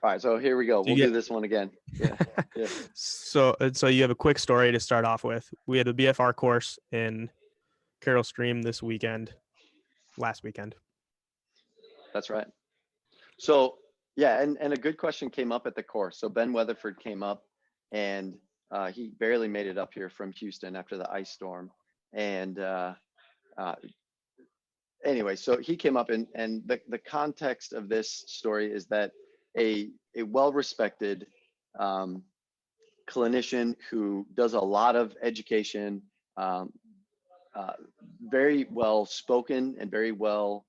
All right, so here we go. Do you We'll do get this one again. Yeah, yeah. so you have a quick story to start off with. We had a BFR course in Carroll Stream last weekend. That's right. So yeah, and a good question came up at the course. So Ben Weatherford came up, and he barely made it up here from Houston after the ice storm. And uh, anyway, so he came up, and the context of this story is that a well-respected clinician who does a lot of education, um, uh, very well spoken and very well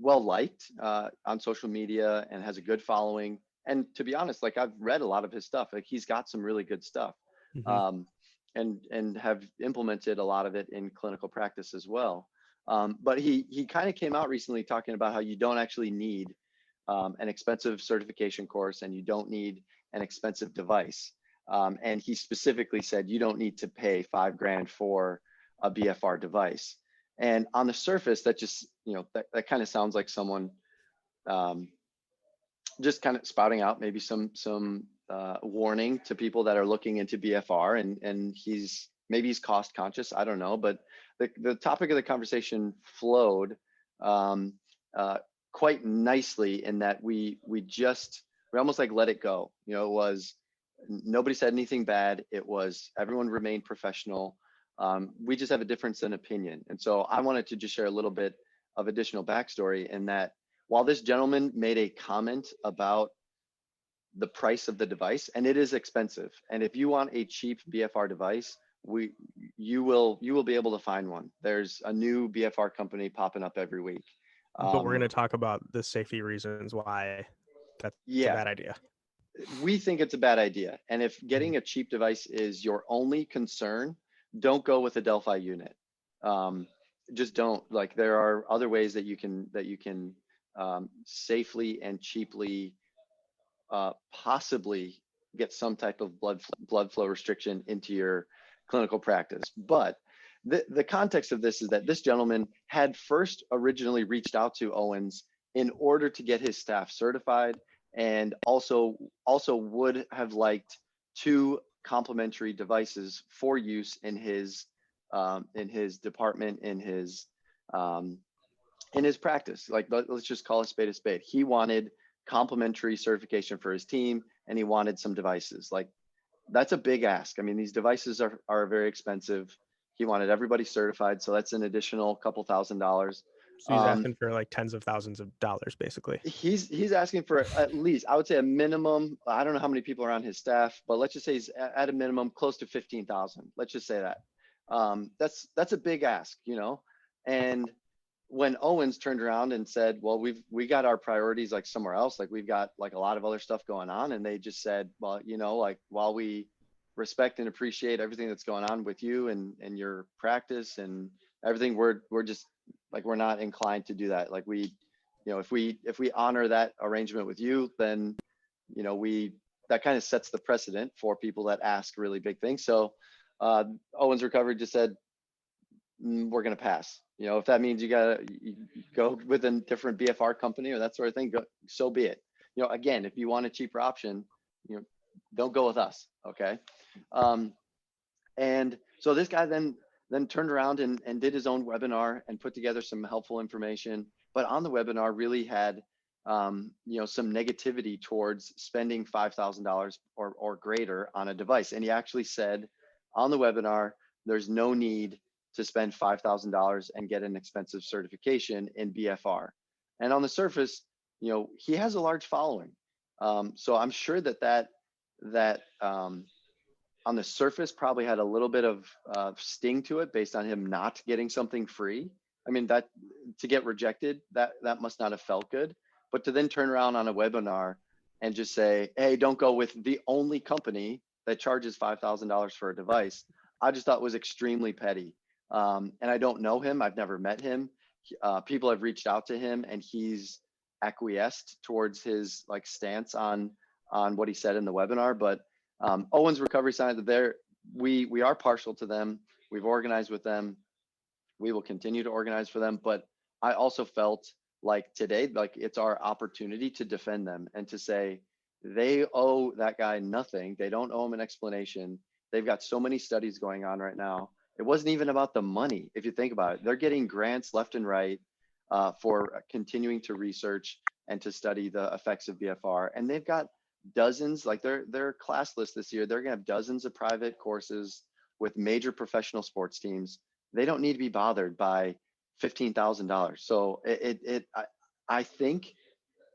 liked on social media, and has a good following. And to be honest, like I've read a lot of his stuff. Like he's got some really good stuff, Mm-hmm. um, and have implemented a lot of it in clinical practice as well. But he kind of came out recently talking about how you don't actually need an expensive certification course, and you don't need an expensive device. And he specifically said you don't need to pay $5,000 for a BFR device. And on the surface, that just, that kind of sounds like someone um, just kind of spouting out maybe some warning to people that are looking into BFR, and maybe he's cost conscious. I don't know, but the topic of the conversation flowed um, quite nicely in that we almost like let it go. It was nobody said anything bad. It was everyone remained professional. We just have a difference in opinion. And so I wanted to just share a little bit of additional backstory in that while this gentleman made a comment about the price of the device, and it is expensive, and if you want a cheap BFR device, you will be able to find one. There's a new BFR company popping up every week. But we're going to talk about the safety reasons why that's a Yeah, bad idea. we think it's a bad idea. And if getting a cheap device is your only concern, don't go with a Delphi unit. Just don't. Like there are other ways that you can safely and cheaply possibly get some type of blood flow restriction into your clinical practice. But the context of this is that this gentleman had first originally reached out to Owens in order to get his staff certified, and also would have liked 2 complementary devices for use in his department, in his practice. Like let's just call a spade a spade. He wanted complementary certification for his team, and he wanted some devices. Like that's a big ask. I mean, these devices are very expensive. He wanted everybody certified, so that's an additional couple $1,000s. So he's asking for like tens of thousands of dollars, basically. He's asking for at least, I would say a minimum. I don't know how many people are on his staff, but let's just say he's at a minimum close to 15,000. Let's just say that. That's a big ask, And when Owens turned around and said, well, we got our priorities like somewhere else, like we've got like a lot of other stuff going on, and they just said, well, like while we respect and appreciate everything that's going on with you and your practice and everything, we're just like, we're not inclined to do that. Like if we honor that arrangement with you, then that kind of sets the precedent for people that ask really big things. So Owens Recovery just said, we're going to pass. If that means you go with a different BFR company or that sort of thing, so be it. Again, if you want a cheaper option, don't go with us. Okay. And so this guy then turned around and did his own webinar and put together some helpful information. But on the webinar really had, some negativity towards spending $5,000 or greater on a device. And he actually said on the webinar, there's no need to spend $5,000 and get an expensive certification in BFR. And on the surface, he has a large following. So I'm sure that on the surface probably had a little bit of sting to it based on him not getting something free. I mean, that to get rejected, that must not have felt good. But to then turn around on a webinar and just say, hey, don't go with the only company that charges $5,000 for a device, I just thought was extremely petty. And I don't know him. I've never met him. People have reached out to him, and he's acquiesced towards his like stance on what he said in the webinar. But Owens Recovery Center, we are partial to them. We've organized with them. We will continue to organize for them. But I also felt like today, like it's our opportunity to defend them and to say they owe that guy nothing. They don't owe him an explanation. They've got so many studies going on right now. It wasn't even about the money. If you think about it, they're getting grants left and right for continuing to research and to study the effects of BFR. And they've got dozens, like their class list this year, they're gonna have dozens of private courses with major professional sports teams. They don't need to be bothered by $15,000. So I think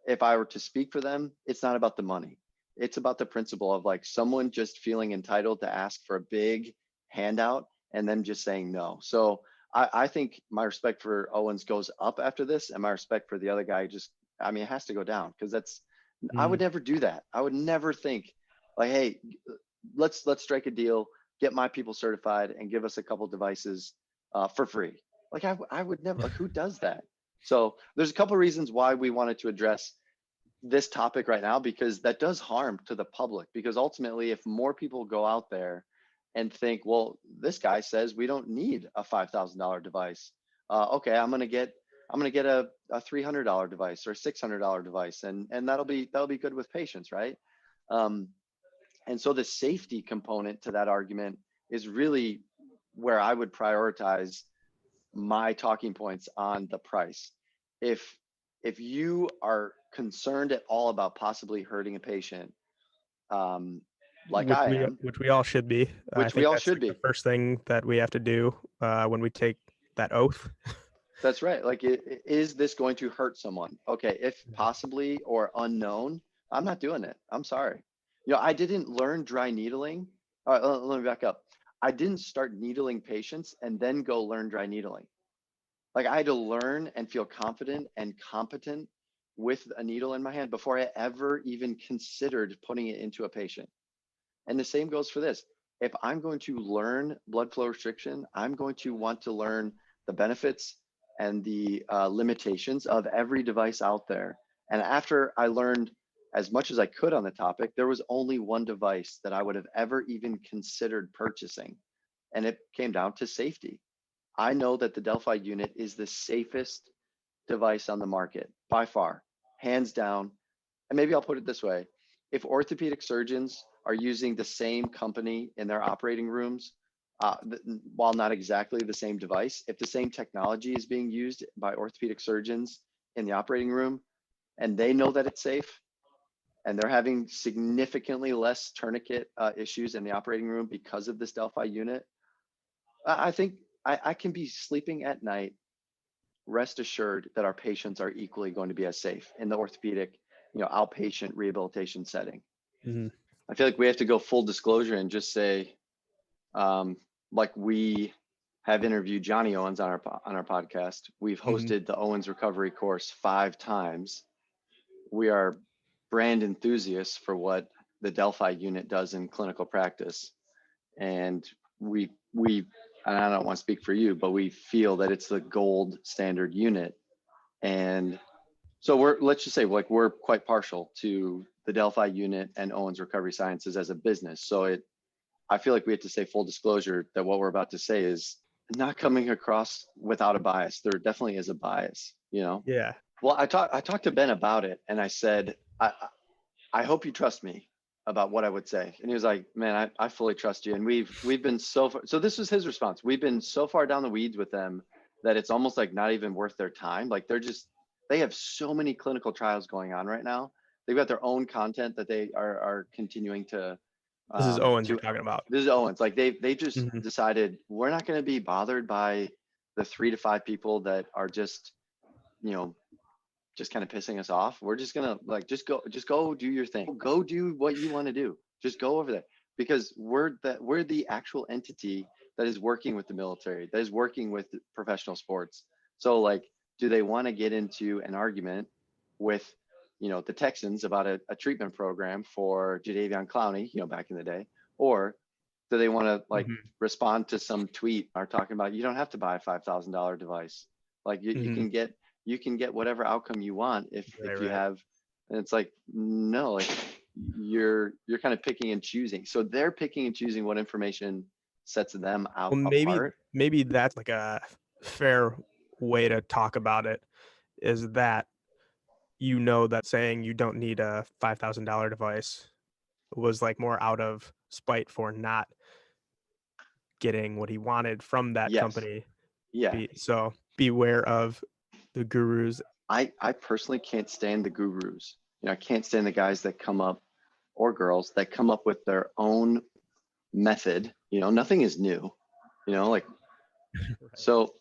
if I were to speak for them, it's not about the money. It's about the principle of like someone just feeling entitled to ask for a big handout and then just saying no. So I think my respect for Owens goes up after this, and my respect for the other guy just, I mean, it has to go down, because I would never do that. I would never think like, hey, let's strike a deal, get my people certified, and give us a couple devices for free. Like I would never, like, who does that? So there's a couple of reasons why we wanted to address this topic right now, because that does harm to the public. Because ultimately, if more people go out there and think, well, this guy says we don't need a $5,000 device. Okay, I'm gonna get a $300 device or a $600 device, and that'll be good with patients, right? And so the safety component to that argument is really where I would prioritize my talking points on the price. If you are concerned at all about possibly hurting a patient, like I am, which we all should be. I which we think all that's should like be. the first thing that we have to do when we take that oath. That's right. Like, is this going to hurt someone? Okay, if possibly or unknown, I'm not doing it. I'm sorry. You know, I didn't learn dry needling. All right, let me back up. I didn't start needling patients and then go learn dry needling. Like, I had to learn and feel confident and competent with a needle in my hand before I ever even considered putting it into a patient. And the same goes for this. If I'm going to learn blood flow restriction, I'm going to want to learn the benefits and the limitations of every device out there. And after I learned as much as I could on the topic, there was only one device that I would have ever even considered purchasing. And it came down to safety. I know that the Delphi unit is the safest device on the market by far, hands down. And maybe I'll put it this way. If orthopedic surgeons are using the same company in their operating rooms, while not exactly the same device, if the same technology is being used by orthopedic surgeons in the operating room and they know that it's safe and they're having significantly less tourniquet issues in the operating room because of this Delphi unit, I think I can be sleeping at night, rest assured that our patients are equally going to be as safe in the orthopedic, outpatient rehabilitation setting. Mm-hmm. I feel like we have to go full disclosure and just say, like we have interviewed Johnny Owens on our podcast. We've hosted the Owens recovery course 5 times. We are brand enthusiasts for what the Delphi unit does in clinical practice. And we and I don't want to speak for you, but we feel that it's the gold standard unit. And so let's just say, like, we're quite partial to the Delphi unit and Owens Recovery Sciences as a business. So I feel like we have to say full disclosure that what we're about to say is not coming across without a bias. There definitely is a bias, Yeah. Well, I talked to Ben about it, and I said, I hope you trust me about what I would say. And he was like, man, I fully trust you. And we've been so far. So this was his response. We've been so far down the weeds with them that it's almost like not even worth their time. Like they have so many clinical trials going on right now. They've got their own content that they are continuing to. This is Owens you're talking about. This is Owens. Like they just decided we're not going to be bothered by the 3 to 5 people that are just kind of pissing us off. We're just gonna just go do your thing. Go do what you want to do. Just go over there, because we're the actual entity that is working with the military, that is working with professional sports. So do they want to get into an argument with the Texans about a treatment program for Jadeveon Clowney, back in the day, or do they want to respond to some tweet or talking about you don't have to buy a $5,000 device, you can get whatever outcome you want if you have. And it's like, no, like you're kind of picking and choosing. So they're picking and choosing what information sets them out apart. Maybe that's like a fair way to talk about it, is that that saying you don't need a $5,000 device was like more out of spite for not getting what he wanted from that Yes. company. Yeah. So beware of the gurus. I personally can't stand the gurus. I can't stand the guys that come up, or girls that come up with their own method. Nothing is new. Like, Right. so,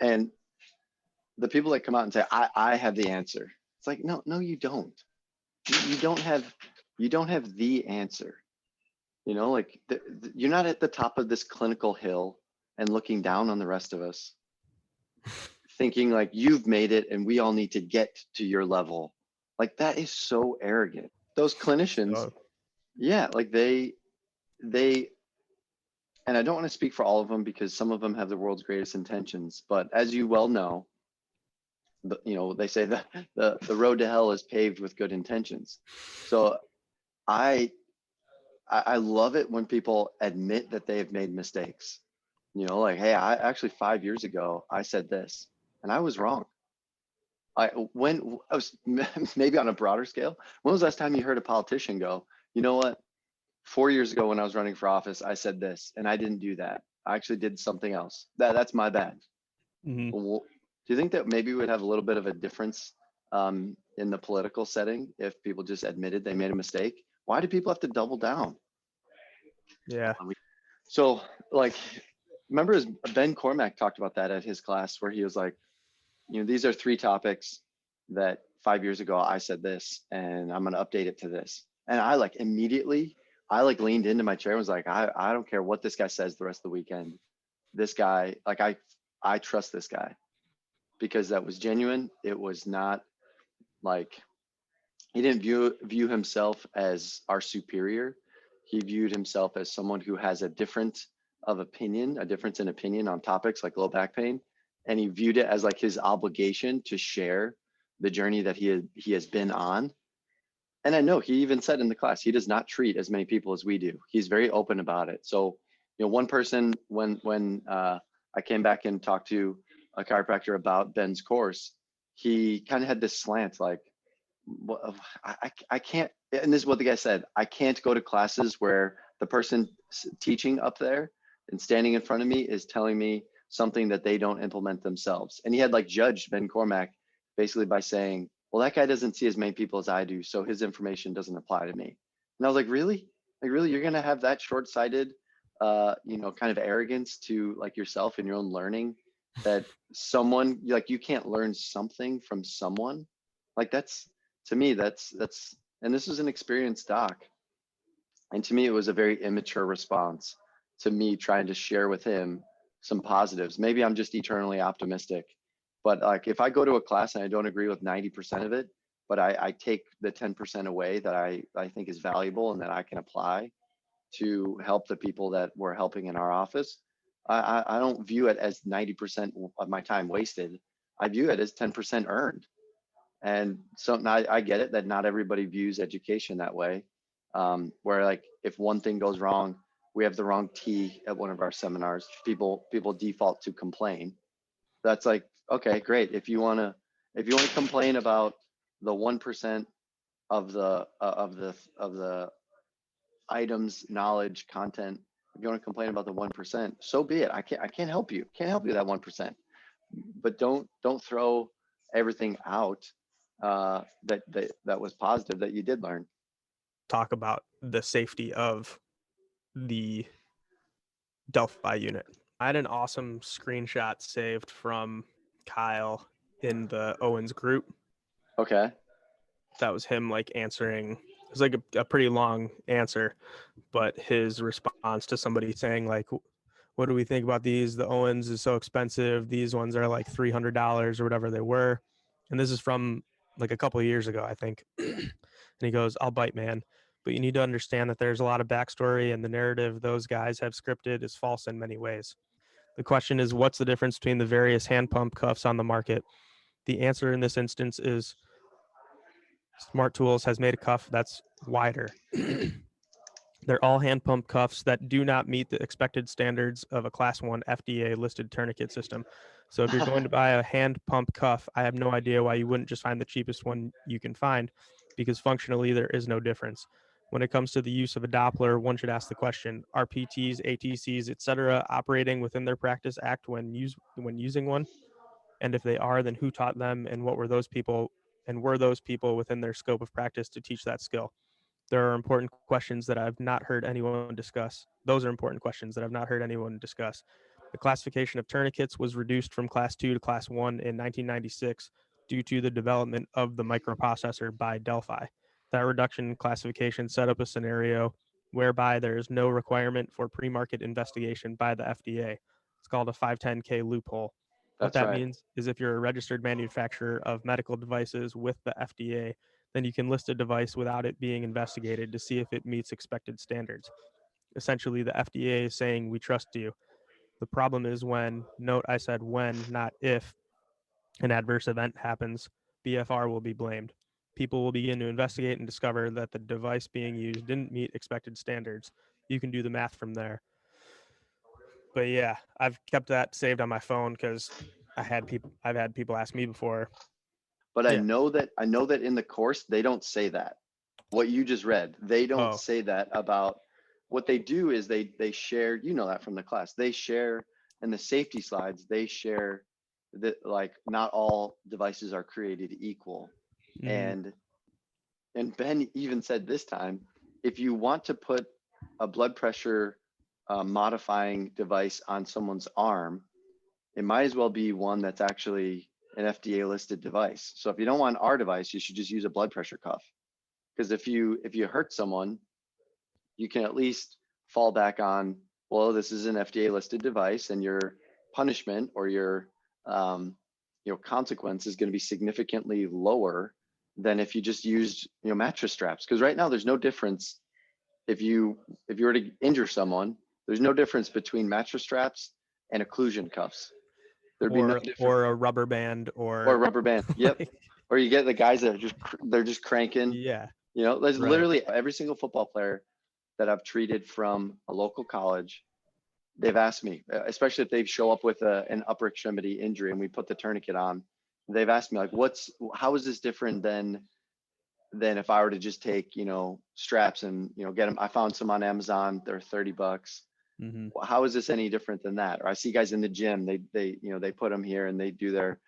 and the people that come out and say, I have the answer. It's like, no, you don't. You don't have the answer. Like you're not at the top of this clinical hill and looking down on the rest of us, thinking like you've made it and we all need to get to your level. Like that is so arrogant. Those clinicians, So, yeah, like they, and I don't want to speak for all of them because some of them have the world's greatest intentions, but as you well know, they say that the road to hell is paved with good intentions. So I love it when people admit that they have made mistakes. Like, hey, I actually 5 years ago I said this and I was wrong. When I was maybe on a broader scale, when was the last time you heard a politician go, you know what? 4 years ago when I was running for office, I said this and I didn't do that. I actually did something else. That's my bad. mhm. Well, do you think that maybe we'd have a little bit of a difference in the political setting if people just admitted they made a mistake? Why do people have to double down? Yeah. So, like, remember Ben Cormack talked about that at his class where he was like, these are 3 topics that 5 years ago I said this and I'm going to update it to this. And I like immediately, I like leaned into my chair and was like, I don't care what this guy says the rest of the weekend. This guy, like I trust this guy because that was genuine. It was not like, he didn't view himself as our superior. He viewed himself as someone who has a difference in opinion on topics like low back pain. And he viewed it as like his obligation to share the journey that he has been on. And I know he even said in the class, he does not treat as many people as we do. He's very open about it. So, one person, when I came back and talked to a chiropractor about Ben's course, he kind of had this slant like, I can't, and this is what the guy said, I can't go to classes where the person teaching up there and standing in front of me is telling me something that they don't implement themselves. And he had like judged Ben Cormack basically by saying, well, that guy doesn't see as many people as I do, so his information doesn't apply to me. And I was like, really? Like, really, you're going to have that short-sighted, kind of arrogance to like yourself and your own learning, that someone, like, you can't learn something from someone? Like, to me, that's, and this is an experienced doc. And to me, it was a very immature response to me trying to share with him some positives. Maybe I'm just eternally optimistic, but like if I go to a class and I don't agree with 90% of it, but I take the 10% away that I think is valuable and that I can apply to help the people that we're helping in our office, I don't view it as 90% of my time wasted. I view it as 10% earned. And so now I get it that not everybody views education that way. Where like if one thing goes wrong, we have the wrong tea at one of our seminars, people default to complain. That's like, okay, great. If you wanna complain about the 1% of the items, knowledge, content, if you want to complain about the 1%, so be it. I can't help you. Can't help you that 1%. But don't throw everything out that was positive that you did learn. Talk about the safety of the Delphi unit. I had an awesome screenshot saved from Kyle in the Owens group. Okay. That was him like answering. It was like a pretty long answer, but his response to somebody saying like, what do we think about these? The Owens is so expensive. These ones are like $300 or whatever they were. And this is from like a couple of years ago, I think. And he goes, I'll bite, man. But you need to understand that there's a lot of backstory, and the narrative those guys have scripted is false in many ways. The question is, what's the difference between the various hand pump cuffs on the market? The answer in this instance is Smart Tools has made a cuff that's wider. They're all hand pump cuffs that do not meet the expected standards of a Class 1 FDA listed tourniquet system. So if you're going to buy a hand pump cuff, I have no idea why you wouldn't just find the cheapest one you can find, because functionally there is no difference. When it comes to the use of a Doppler, one should ask the question: are PTs, ATCs, etc., operating within their practice act when using one? And if they are, then who taught them, and what were those people, and were those people within their scope of practice to teach that skill? There are important questions that I've not heard anyone discuss. Those are important questions that I've not heard anyone discuss. The classification of tourniquets was reduced from Class 2 to Class 1 in 1996 due to the development of the microprocessor by Delphi. That reduction in classification set up a scenario whereby there is no requirement for pre market investigation by the FDA. It's called a 510K loophole. What That's that right. means is if you're a registered manufacturer of medical devices with the FDA, then you can list a device without it being investigated to see if it meets expected standards. Essentially, the FDA is saying, we trust you. The problem is when, note I said when, not if, an adverse event happens, BFR will be blamed. People will begin to investigate and discover that the device being used didn't meet expected standards. You can do the math from there. But yeah, I've kept that saved on my phone because I've had people ask me before. But Yeah. I know that in the course they don't say that. What you just read, they don't Oh. say that about what they do is they share, you know that from the class. They share in the safety slides, they share that like not all devices are created equal. Mm-hmm. And Ben even said this time, if you want to put a blood pressure modifying device on someone's arm, it might as well be one that's actually an FDA listed device. So if you don't want our device, you should just use a blood pressure cuff. Because if you hurt someone, you can at least fall back on, well, this is an FDA listed device, and your punishment or your consequence is going to be significantly lower than if you just used mattress straps. Because right now there's no difference if you were to injure someone, there's no difference between mattress straps and occlusion cuffs. There'd be no difference. Or a rubber band Or a or rubber band. Yep. like, Or you get the guys that are they're just cranking. yeah, There's right. literally every single football player that I've treated from a local college. They've asked me, especially if they show up with an upper extremity injury and we put the tourniquet on. They've asked me like, how is this different than if I were to just take straps and get them. I found some on Amazon. They're $30. Mm-hmm. How is this any different than that? Or I see guys in the gym, they put them here and they do their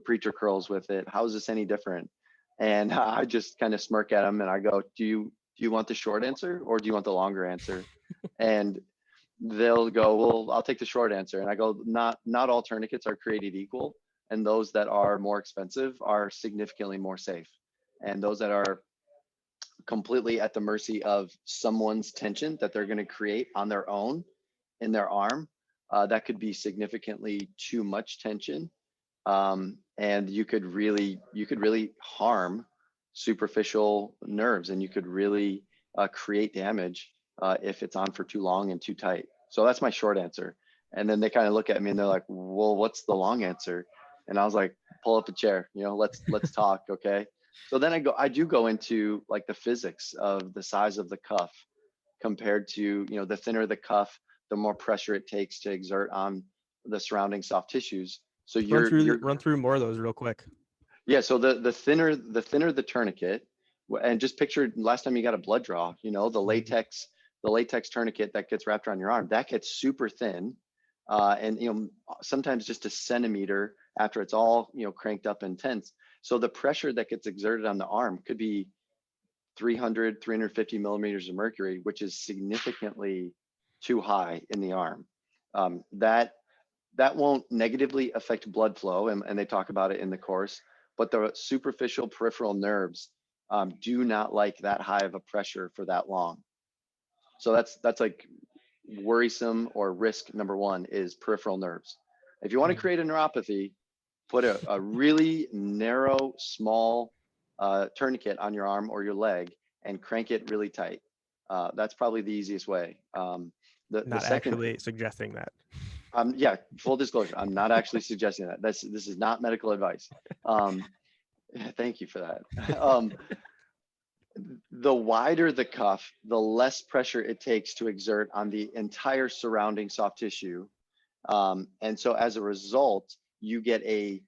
preacher curls with it. How is this any different? And I just kind of smirk at them and I go, do you want the short answer or do you want the longer answer? And they'll go, well, I'll take the short answer. And I go, not all tourniquets are created equal, and those that are more expensive are significantly more safe, and those that are completely at the mercy of someone's tension that they're going to create on their own in their arm, that could be significantly too much tension, and you could really harm superficial nerves, and you could really create damage if it's on for too long and too tight. So that's my short answer. And then they kind of look at me and they're like, well, what's the long answer? And I was like, pull up a chair, let's talk. Okay. So then I do go into like the physics of the size of the cuff compared to, the thinner the cuff, the more pressure it takes to exert on the surrounding soft tissues. So you're Run through more of those real quick. yeah. So the thinner the tourniquet, and just picture last time you got a blood draw, the Mm-hmm. latex tourniquet that gets wrapped around your arm, that gets super thin, and sometimes just a centimeter after it's all cranked up and tense. So the pressure that gets exerted on the arm could be 350 millimeters of mercury, which is significantly too high in the arm. That won't negatively affect blood flow, and they talk about it in the course, but the superficial peripheral nerves do not like that high of a pressure for that long. So that's like worrisome, or risk number one is peripheral nerves. If you want to Mm-hmm. create a neuropathy, put a really narrow, small tourniquet on your arm or your leg and crank it really tight. That's probably the easiest way. The Not second, actually suggesting that. yeah, full disclosure, I'm not actually suggesting that. This is not medical advice. Thank you for that. the wider the cuff, the less pressure it takes to exert on the entire surrounding soft tissue. And so as a result, you get a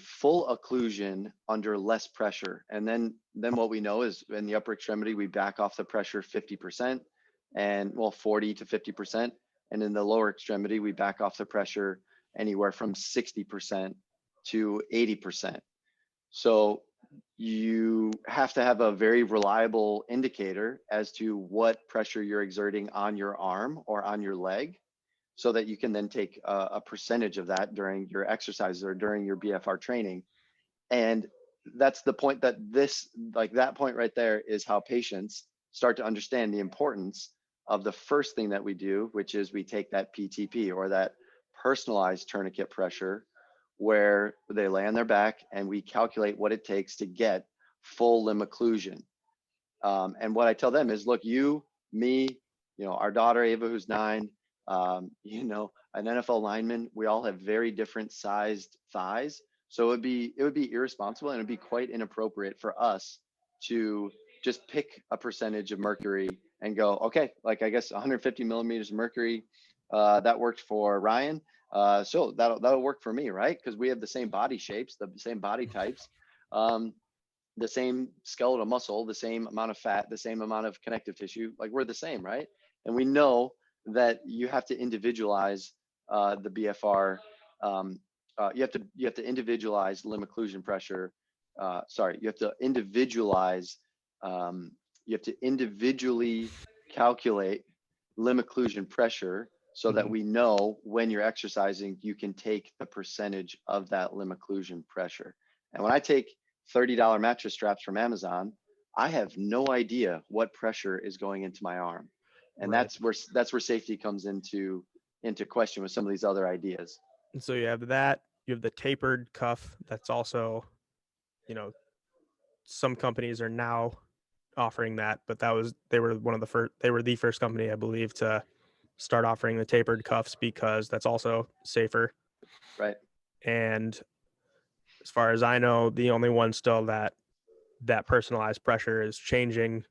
full occlusion under less pressure. And then what we know is in the upper extremity, we back off the pressure 50% and well, 40 to 50%. And in the lower extremity, we back off the pressure anywhere from 60% to 80%. So you have to have a very reliable indicator as to what pressure you're exerting on your arm or on your leg, so that you can then take a percentage of that during your exercises or during your BFR training. And that's the point, that this, like that point right there, is how patients start to understand the importance of the first thing that we do, which is we take that PTP, or that personalized tourniquet pressure, where they lay on their back and we calculate what it takes to get full limb occlusion. And what I tell them is, look, you, me, our daughter Ava, who's 9, an NFL lineman, we all have very different sized thighs. So it would be irresponsible, and it'd be quite inappropriate for us to just pick a percentage of mercury and go, okay, like I guess 150 millimeters of mercury, that worked for Ryan. So that'll work for me, right? Because we have the same body shapes, the same body types, the same skeletal muscle, the same amount of fat, the same amount of connective tissue. Like, we're the same, right? And we know that you have to individualize the BFR. You have to individualize limb occlusion pressure. You have to individualize. You have to individually calculate limb occlusion pressure, so that we know when you're exercising, you can take the percentage of that limb occlusion pressure. And when I take $30 mattress straps from Amazon, I have no idea what pressure is going into my arm. And Right. that's where safety comes into question with some of these other ideas. And so you have that, you have the tapered cuff. That's also, some companies are now offering that, but they were the first company, I believe, to start offering the tapered cuffs, because that's also safer. Right. And as far as I know, the only one still that personalized pressure is changing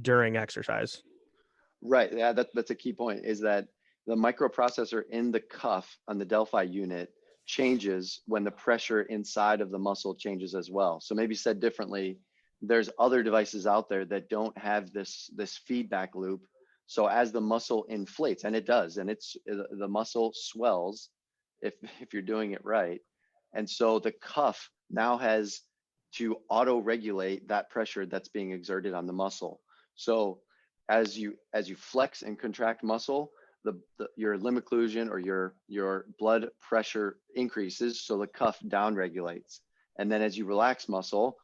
during exercise. Right. Yeah, that's a key point, is that the microprocessor in the cuff on the Delphi unit changes when the pressure inside of the muscle changes as well. So maybe said differently, there's other devices out there that don't have this feedback loop. So as the muscle inflates, and it does, and the muscle swells if you're doing it right. And so the cuff now has to auto regulate that pressure that's being exerted on the muscle. So as you flex and contract muscle, your limb occlusion, or your blood pressure increases, so the cuff down regulates. And then as you relax muscle,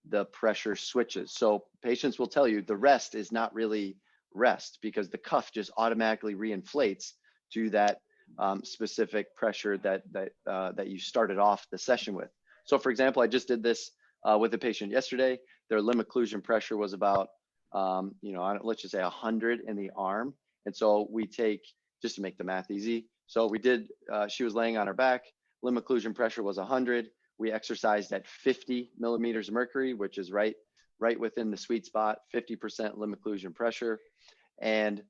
the pressure switches. So patients will tell you the rest is not really rest, because the cuff just automatically reinflates to that specific pressure that you started off the session with. So for example, I just did this with a patient yesterday. Their limb occlusion pressure was about let's just say 100 in the arm. And so we take, just to make the math easy, so we did, she was laying on her back, limb occlusion pressure was 100. We exercised at 50 millimeters of mercury, which is right within the sweet spot, 50% limb occlusion pressure. And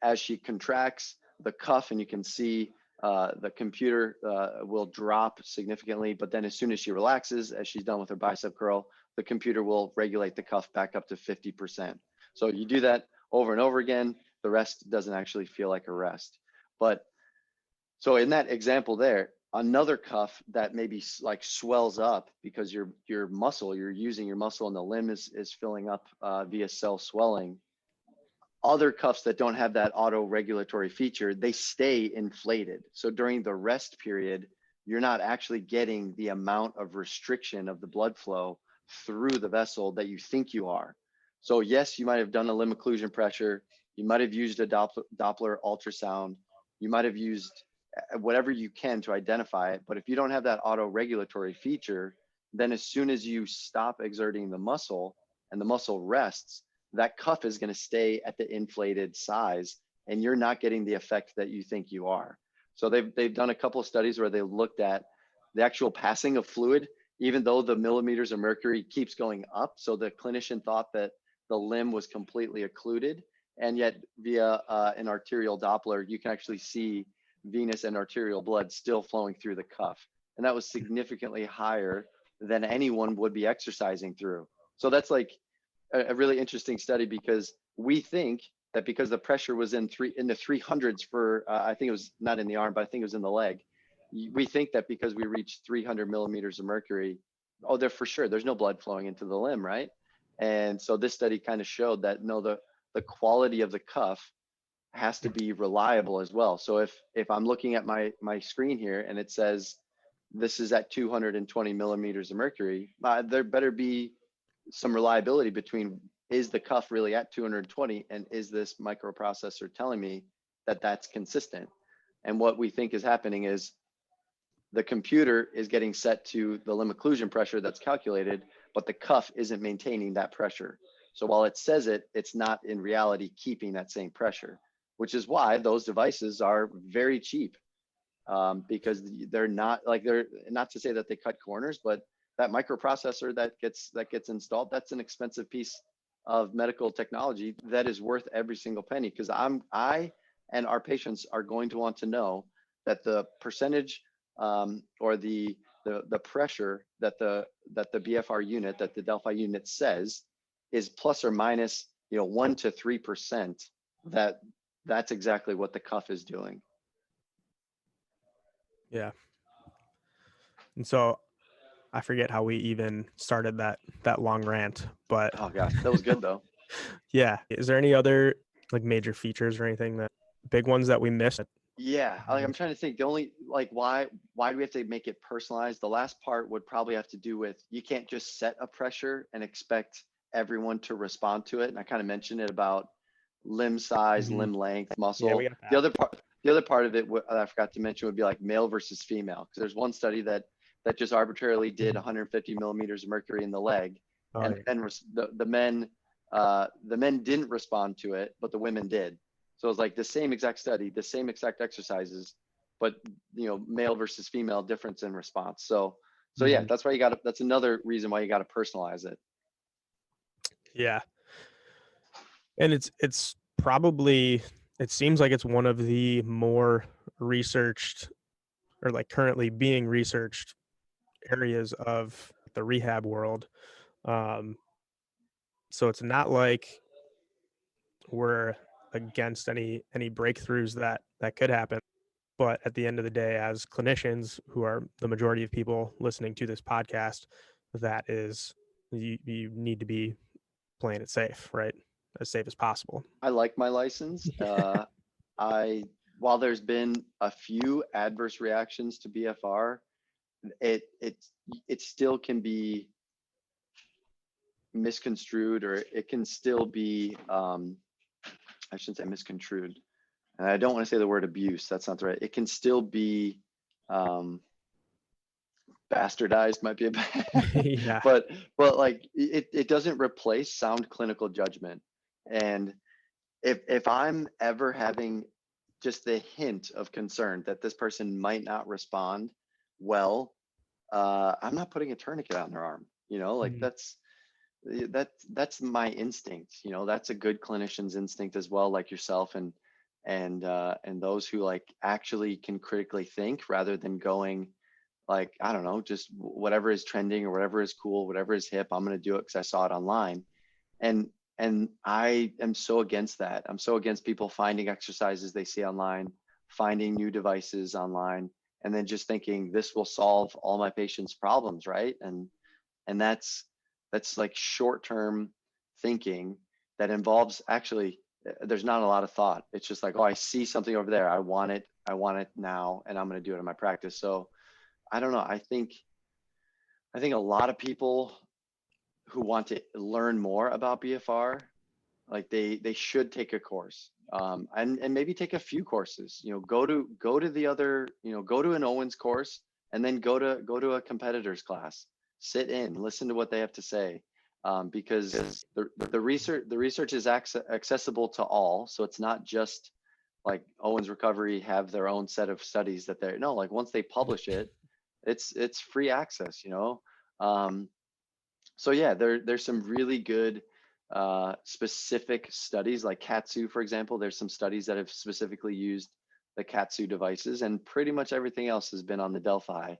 as she contracts the cuff, and you can see the computer will drop significantly, but then as soon as she relaxes, as she's done with her bicep curl, the computer will regulate the cuff back up to 50%. So you do that over and over again, the rest doesn't actually feel like a rest. But so in that example there, another cuff that maybe like swells up because you're using your muscle and the limb is filling up via cell swelling. Other cuffs that don't have that auto regulatory feature, they stay inflated. So during the rest period, you're not actually getting the amount of restriction of the blood flow through the vessel that you think you are. So yes, you might have done a limb occlusion pressure, you might have used a Doppler ultrasound, you might have used whatever you can to identify it, but if you don't have that auto regulatory feature, then as soon as you stop exerting the muscle and the muscle rests, that cuff is going to stay at the inflated size, and you're not getting the effect that you think you are. So they've done a couple of studies where they looked at the actual passing of fluid even though the millimeters of mercury keeps going up. So the clinician thought that the limb was completely occluded, and yet via an arterial Doppler, you can actually see venous and arterial blood still flowing through the cuff. And that was significantly higher than anyone would be exercising through. So that's like a really interesting study, because we think that because the pressure was in the 300s for, I think it was not in the arm, but I think it was in the leg. We think that because we reached 300 millimeters of mercury, oh, there for sure, there's no blood flowing into the limb, right? And so this study kind of showed that no, the quality of the cuff has to be reliable as well. So if I'm looking at my screen here and it says this is at 220 millimeters of mercury, there better be some reliability between, is the cuff really at 220 and is this microprocessor telling me that that's consistent? And what we think is happening is the computer is getting set to the limb occlusion pressure that's calculated, but the cuff isn't maintaining that pressure. So while it says it, it's not in reality keeping that same pressure, which is why those devices are very cheap, because they're not to say that they cut corners, but that microprocessor that gets installed, that's an expensive piece of medical technology that is worth every single penny, because I and our patients are going to want to know that the percentage, or the pressure that the BFR unit, that the Delphi unit says, is plus or minus 1 to 3%. That's exactly what the cuff is doing. Yeah. And so I forget how we even started that long rant, but Oh gosh, that was good though. yeah. Is there any other like major features or anything, that big ones that we missed? Yeah, I'm trying to think. The only, like, why do we have to make it personalized? The last part would probably have to do with, you can't just set a pressure and expect everyone to respond to it. And I kind of mentioned it about limb size, Mhm. limb length, Yeah, we muscle. got The that. other part of it I forgot to mention would be like male versus female, because there's one study that just arbitrarily did 150 millimeters of mercury in the leg, Oh, and yeah. then the men didn't respond to it, but the women did. So it was like the same exact study, the same exact exercises, but male versus female difference in response. So yeah, Mhm. that's why that's another reason why you got to personalize it. Yeah. And it's probably, it seems like it's one of the more researched, or like currently being researched, areas of the rehab world. Um, so it's not like we're against any breakthroughs that could happen. But at the end of the day, as clinicians, who are the majority of people listening to this podcast, that is, you need to be playing it safe, right? As safe as possible. I like my license. I While there's been a few adverse reactions to BFR, it it it still can be misconstrued, or it can still be, I shouldn't say misconstrued. And I don't want to say the word abuse. That's not the right. It can still be, um, bastardized, might be a bad, Yeah. but like it doesn't replace sound clinical judgment. And if I'm ever having just the hint of concern that this person might not respond well, I'm not putting a tourniquet on their arm. Like Mhm. that's my instinct. That's a good clinician's instinct as well, like yourself, and those who like actually can critically think rather than going like, I don't know, just whatever is trending or whatever is cool, whatever is hip, I'm going to do it because I saw it online. And I am so against that. I'm so against people finding exercises they see online, finding new devices online, and then just thinking this will solve all my patients' problems, right? And that's like short-term thinking that involves, actually, there's not a lot of thought. It's just like, oh, I see something over there, I want it now, and I'm going to do it in my practice. So I don't know. I think a lot of people who want to learn more about BFR, like they should take a course, and maybe take a few courses. Go to the other, go to an Owens course, and then go to a competitor's class. Sit in, listen to what they have to say, because the research is accessible to all. So it's not just like Owens Recovery have their own set of studies that they're, no, like once they publish it, it's free access. So yeah, there's some really good specific studies like Katsu, for example. There's some studies that have specifically used the Katsu devices, and pretty much everything else has been on the Delphi.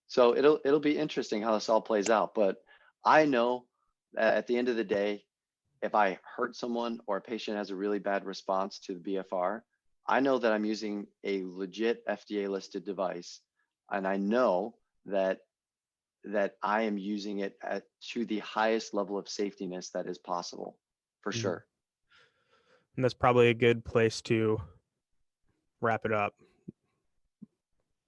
So it'll be interesting how this all plays out. But I know that at the end of the day, if I hurt someone or a patient has a really bad response to the BFR, I know that I'm using a legit FDA listed device, and I know that I am using it to the highest level of safetiness that is possible, for Mhm. sure. And that's probably a good place to wrap it up.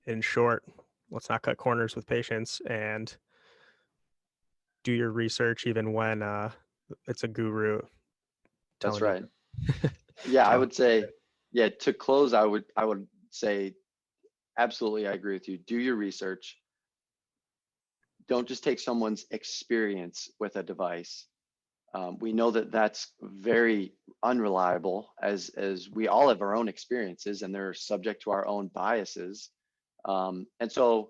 In short, let's not cut corners with patients and do your research even when it's a guru That's telling you right. Yeah, I telling would say, yeah, to close, I would say absolutely I agree with you. Do your research. Don't just take someone's experience with a device. We know that that's very unreliable, as we all have our own experiences and they're subject to our own biases. And so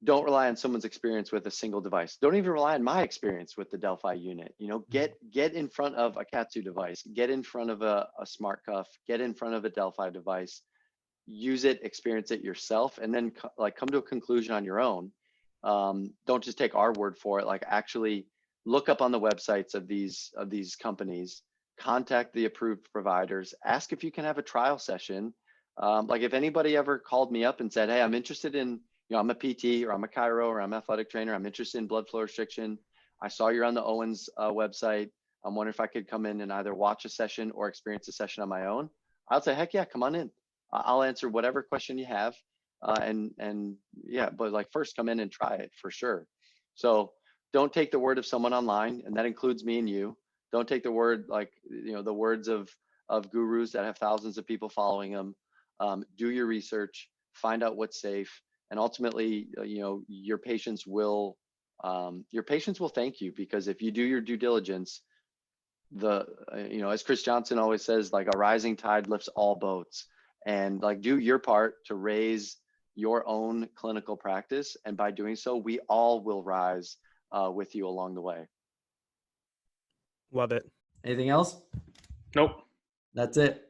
don't rely on someone's experience with a single device. Don't even rely on my experience with the Delphi unit. You know, get in front of a Katsu device, get in front of a smart cuff, get in front of a Delphi device, use it, experience it yourself, and then like come to a conclusion on your own. Don't just take our word for it. Like actually look up on the websites of these companies, contact the approved providers, ask if you can have a trial session. Like if anybody ever called me up and said, "Hey, I'm interested in, I'm a PT or I'm a chiro or I'm an athletic trainer. I'm interested in blood flow restriction. I saw you're on the Owens website. I'm wondering if I could come in and either watch a session or experience a session on my own." I'll say, "Heck yeah, come on in. I'll answer whatever question you have." And yeah, but like first come in and try it for sure. So don't take the word of someone online, and that includes me and you. Don't take the word, like, the words of gurus that have thousands of people following them. Do your research, find out what's safe, and ultimately, your patients will thank you, because if you do your due diligence, as Chris Johnson always says, like, a rising tide lifts all boats. And like, do your part to raise your own clinical practice, and by doing so, we all will rise with you along the way. love it. Anything else? Nope. That's it.